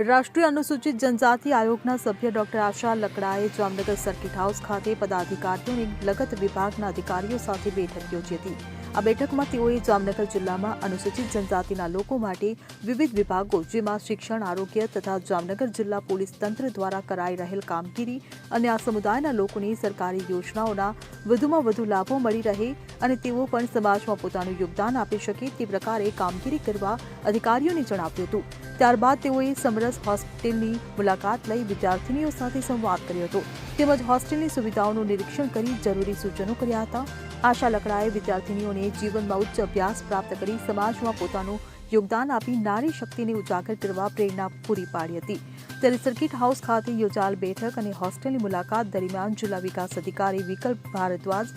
રાષ્ટ્રીય અનુસૂચિત જનજાતિ આયોગના સભ્ય ડોક્ટર આશા લકડાએ જામનગર સર્કિટ હાઉસ ખાતે પદાધિકારીઓની લગત વિભાગના અધિકારીઓ સાથે બેઠક યોજી હતી। આ બેઠકમાં તેઓએ જામનગર જિલ્લામાં અનુસૂચિત જનજાતિના લોકો માટે વિવિધ વિભાગો જેમાં શિક્ષણ, આરોગ્ય તથા જામનગર જિલ્લા પોલીસ તંત્ર દ્વારા કરાઈ રહેલ કામગીરી અને આ સમુદાયના લોકોની સરકારી યોજનાઓના વધુમાં વધુ લાભો મળી રહે અને તેઓ પણ સમાજમાં પોતાનું યોગદાન આપી શકે તે પ્રકારે કામગીરી કરવા અધિકારીઓને જણાવ્યું હતું। ત્યારબાદ તેઓએ સમરસ હોસ્ટેલની મુલાકાત લઈ વિદ્યાર્થીનીઓ સાથે સંવાદ કર્યો હતો તેમજ હોસ્ટેલની સુવિધાઓનું નિરીક્ષણ કરી જરૂરી સૂચનો કર્યા હતા। આશા લકડાએ વિદ્યાર્થીનીઓને જીવનમાં ઉચ્ચ અભ્યાસ પ્રાપ્ત કરી સમાજમાં પોતાનું યોગદાન આપી નારી શક્તિને ઉજાગર કરવા પ્રેરણા પૂરી પાડી હતી। ત્યારે સર્કિટ હાઉસ ખાતે યોજાયેલ બેઠક અને હોસ્ટેલની મુલાકાત દરમિયાન જિલ્લા વિકાસ અધિકારી વિકલ્પ ભારદ્વાજ,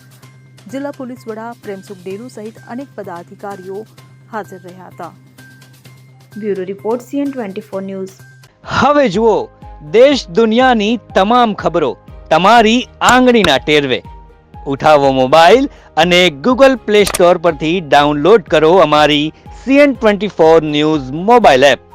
જિલ્લા પોલીસ વડા પ્રેમસુખ ડેરુ સહિત અનેક પદાધિકારીઓ હાજર રહ્યા હતા। Bureau report CN24 news. હવે જુઓ દેશ દુનિયાની તમામ ખબરો તમારી આંગળીના ટેરવે। ઉઠાવો મોબાઈલ અને Google Play Store પરથી ડાઉનલોડ કરો અમારી CN24 ન્યૂઝ મોબાઈલ એપ।